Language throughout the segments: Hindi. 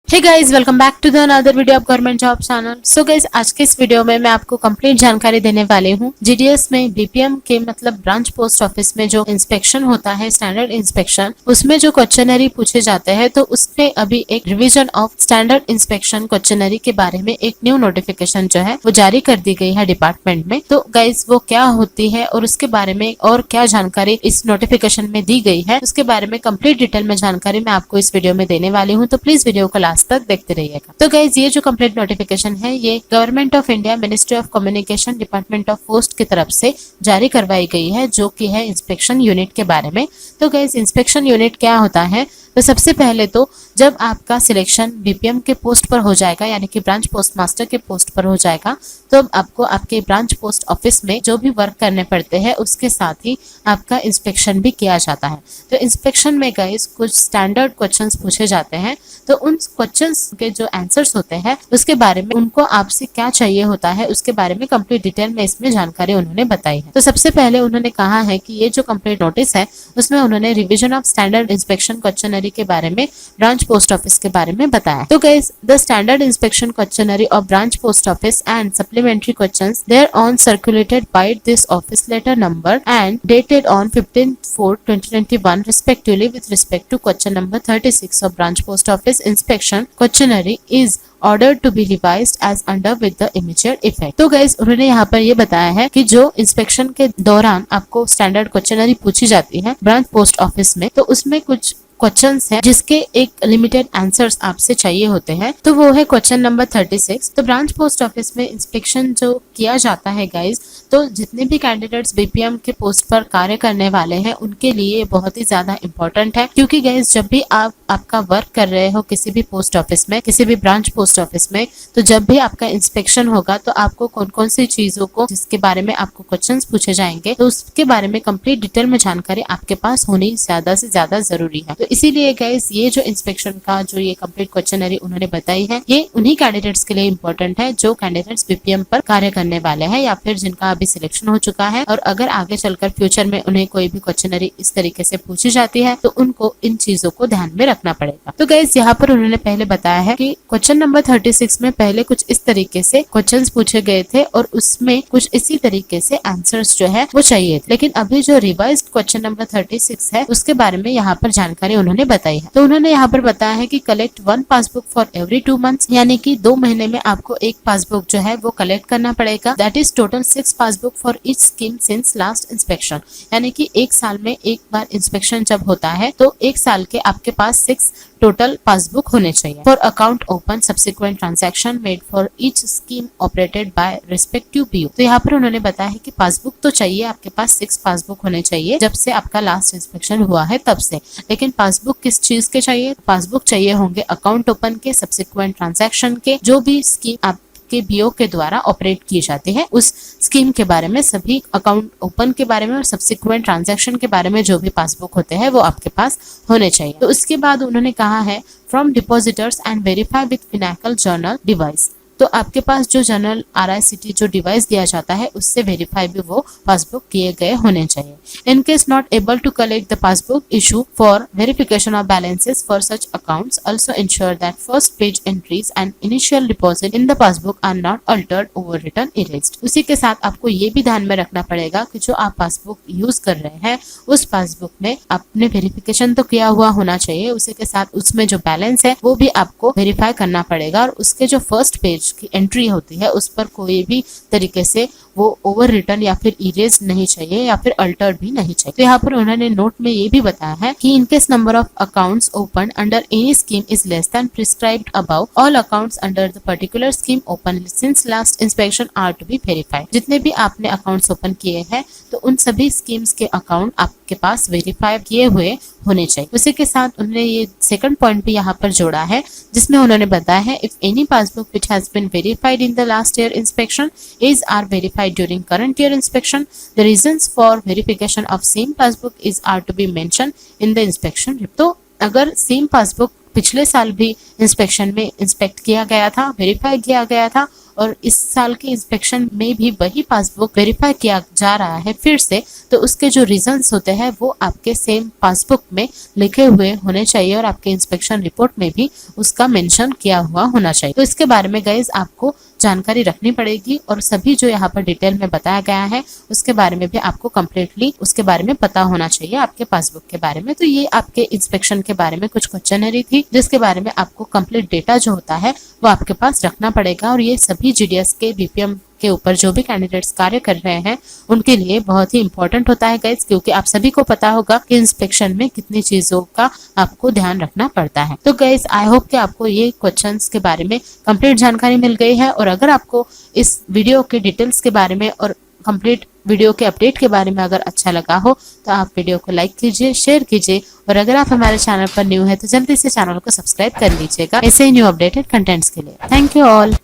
Hey guys, welcome back to the another video of government job channel. So guys, आज के इस वीडियो में मैं आपको कंप्लीट जानकारी देने वाली हूँ। जीडीएस में बीपीएम के मतलब ब्रांच पोस्ट ऑफिस में जो इंस्पेक्शन होता है, स्टैंडर्ड इंस्पेक्शन, उसमें जो क्वेश्चनरी पूछे जाते हैं, तो उसमें अभी एक revision of standard inspection questionnaire के बारे में एक न्यू नोटिफिकेशन जो है वो जारी कर दी गई है डिपार्टमेंट में। तो गाइस, वो क्या होती है और उसके बारे में और क्या जानकारी इस नोटिफिकेशन में दी गई है, उसके बारे में कंप्लीट डिटेल में जानकारी मैं आपको इस वीडियो में देने वाली हूँ। तो प्लीज वीडियो को लास्ट तक देखते रहिएगा। तो गाइज, ये जो कंप्लीट नोटिफिकेशन है ये government of India, ministry of communication, department of post की तरफ से जारी करवाई गई है, जो कि है इंस्पेक्शन यूनिट के बारे में। तो गाइज, इंस्पेक्शन यूनिट क्या होता है? तो सबसे पहले तो जब आपका सिलेक्शन बीपीएम के पोस्ट पर हो जाएगा, यानी कि ब्रांच पोस्ट मास्टर के पोस्ट पर हो जाएगा, तो आपको आपके ब्रांच पोस्ट ऑफिस में जो भी वर्क करने पड़ते हैं उसके साथ ही आपका इंस्पेक्शन भी किया जाता है। तो इंस्पेक्शन में गाइस कुछ स्टैंडर्ड क्वेश्चंस पूछे जाते हैं। तो उन क्वेश्चंस के जो आंसर्स होते हैं उसके बारे में, उनको आपसे क्या चाहिए होता है उसके बारे में कंप्लीट डिटेल में इसमें जानकारी उन्होंने बताई है। तो सबसे पहले उन्होंने कहा है कि ये जो कंप्लीट नोटिस है उसमें उन्होंने revision of standard inspection questionnaire के बारे में, ब्रांच पोस्ट ऑफिस के बारे में बताया। तो guys, the standard inspection questionnaire of branch post office and supplementary questions there on circulated by this office letter number and dated on 15/4/2021 respectively with respect to question number 36 of branch post office inspection questionnaire is ordered to be revised as under with the immediate effect। तो गाइस, उन्होंने यहाँ पर ये बताया है कि जो इंस्पेक्शन के दौरान आपको स्टैंडर्ड क्वेश्चनरी पूछी जाती है ब्रांच पोस्ट ऑफिस में, तो उसमें कुछ क्वेश्चंस है जिसके एक लिमिटेड आंसर्स आपसे चाहिए होते हैं। तो वो है क्वेश्चन नंबर 36। तो ब्रांच पोस्ट ऑफिस में इंस्पेक्शन जो किया जाता है गाइज, तो जितने भी कैंडिडेट्स बीपीएम के पोस्ट पर कार्य करने वाले हैं उनके लिए बहुत ही ज्यादा इंपॉर्टेंट है, क्योंकि गाइज जब भी आप आपका वर्क कर रहे हो किसी भी पोस्ट ऑफिस में, किसी भी ब्रांच पोस्ट ऑफिस में, तो जब भी आपका इंस्पेक्शन होगा तो आपको कौन कौन सी चीजों को, जिसके बारे में आपको क्वेश्चंस पूछे जाएंगे, तो उसके बारे में कंप्लीट डिटेल में जानकारी आपके पास होनी ज्यादा से ज्यादा जरूरी है। तो इसीलिए गाइस, ये जो इंस्पेक्शन का जो ये कंप्लीट क्वेश्चनरी उन्होंने बताई है, ये उन्हीं कैंडिडेट्स के लिए इंपॉर्टेंट है जो कैंडिडेट्स बीपीएम पर कार्य करने वाले हैं या फिर जिनका अभी सिलेक्शन हो चुका है, और अगर आगे चलकर फ्यूचर में उन्हें कोई भी क्वेश्चनरी इस तरीके से पूछी जाती है तो उनको इन चीजों को ध्यान में रखना पड़ेगा। तो गाइस, यहाँ पर उन्होंने पहले बताया है कि क्वेश्चन नंबर 36 में पहले कुछ इस तरीके से क्वेश्चन पूछे गए थे और उसमें कुछ इसी तरीके से आंसर्स जो है वो चाहिए थे। लेकिन अभी जो रिवाइज्ड क्वेश्चन नंबर 36 है उसके बारे में यहाँ पर जानकारी उन्होंने बताई है। तो उन्होंने यहाँ पर बताया है कि collect 1 passbook for every 2 months, यानी कि 2 महीने में आपको एक पासबुक जो है वो कलेक्ट करना पड़ेगा। That is total 6 passbook for each scheme since last inspection, यानी कि एक साल में एक बार इंस्पेक्शन जब होता है तो एक साल के आपके पास 6 टोटल पासबुक होने चाहिए। For account open subsequent transaction made for each scheme operated by respective PO. तो यहाँ पर उन्होंने बताया है कि पासबुक तो चाहिए, आपके पास 6 पासबुक होने चाहिए जब से आपका लास्ट इंस्पेक्शन हुआ है तब से। लेकिन पासबुक किस चीज के चाहिए? पासबुक चाहिए होंगे अकाउंट ओपन के, सब्सिक्वेंट ट्रांजैक्शन के, जो भी स्कीम आप के बीओ के द्वारा ऑपरेट की जाती है उस स्कीम के बारे में, सभी अकाउंट ओपन के बारे में और सब्सिक्वेंट ट्रांजैक्शन के बारे में जो भी पासबुक होते हैं वो आपके पास होने चाहिए। तो उसके बाद उन्होंने कहा है from depositors and verify with Finacle journal device. तो आपके पास जो जर्नल RICT जो डिवाइस दिया जाता है उससे वेरीफाई भी वो पासबुक किए गए होने चाहिए। In case not able to collect the passbook issue for verification of balances for such accounts also ensure that first page entries and initial deposit in the passbook are not altered, overwritten, erased. उसी के साथ आपको ये भी ध्यान में रखना पड़ेगा कि जो आप पासबुक यूज कर रहे हैं उस पासबुक में आपने वेरिफिकेशन तो किया हुआ होना चाहिए, उसी के साथ उसमें जो बैलेंस है वो भी आपको वेरीफाई करना पड़ेगा, और उसके जो फर्स्ट पेज की एंट्री होती है उस पर कोई भी तरीके से वो ओवर रिटर्न या फिर इरेज नहीं चाहिए या फिर अल्टर्ड भी नहीं चाहिए। तो यहाँ पर उन्होंने नोट में ये भी बताया है कि in case number of accounts open under any scheme is less than prescribed above, all accounts under the particular scheme open since last inspection are to be verified. जितने भी आपने अकाउंट्स ओपन किए हैं तो उन सभी स्कीम्स के अकाउंट आपके पास वेरीफाई किए हुए होने चाहिए। उसी के साथ उन्होंने ये सेकंड पॉइंट भी यहाँ पर जोड़ा है जिसमें उन्होंने बताया है if any passbook which has been verified in the last year inspection is are verified during current year inspection, the reasons for verification of same passbook is are to be mention in the inspection report. तो अगर सेम पासबुक पिछले साल भी इंस्पेक्शन में इंस्पेक्ट किया गया था, वेरीफाई किया गया था और इस साल के इंस्पेक्शन में भी वही पासबुक वेरीफाई किया जा रहा है फिर से, तो उसके जो रीजंस होते हैं वो आपके सेम पासबुक में लिखे हुए होने चाहिए और आपके इंस्पेक्शन रिपोर्ट में भी उसका मेंशन किया हुआ होना चाहिए। तो इसके बारे में गाइस आपको जानकारी रखनी पड़ेगी और सभी जो यहाँ पर डिटेल में बताया गया है उसके बारे में भी आपको कम्प्लीटली उसके बारे में पता होना चाहिए आपके पासबुक के बारे में। तो ये आपके इंस्पेक्शन के बारे में कुछ क्वेश्चनरी थी जिसके बारे में आपको कंप्लीट डेटा जो होता है वो आपके पास रखना पड़ेगा। और ये सभी जीडीएस के बीपीएम के ऊपर जो भी कैंडिडेट्स कार्य कर रहे हैं उनके लिए बहुत ही इंपॉर्टेंट होता है गाइस, क्योंकि आप सभी को पता होगा कि इंस्पेक्शन में कितनी चीजों का आपको ध्यान रखना पड़ता है। तो गाइस आई होप कि आपको ये क्वेश्चंस के बारे में कंप्लीट जानकारी मिल गई है। और अगर आपको इस वीडियो के डिटेल्स के बारे में और कंप्लीट वीडियो के अपडेट के बारे में अगर अच्छा लगा हो तो आप वीडियो को लाइक कीजिए, शेयर कीजिए और अगर आप हमारे चैनल पर न्यू है तो जल्दी से चैनल को सब्सक्राइब कर लीजिएगा ऐसे ही न्यू अपडेटेड कंटेंट्स के लिए। Thank you all.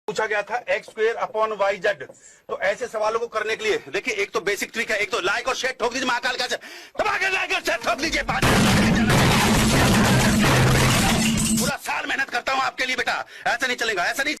पूछा गया था X square upon Y Z. तो ऐसे सवालों को करने के लिए देखिए एक तो बेसिक ट्रिक है, एक तो लाइक और शेयर ठोक दीजिए, महाकाल का दबा के लाइक और शेयर ठोक लीजिए। पूरा साल मेहनत करता हूं आपके लिए बेटा, ऐसा नहीं चलेगा, ऐसा नहीं।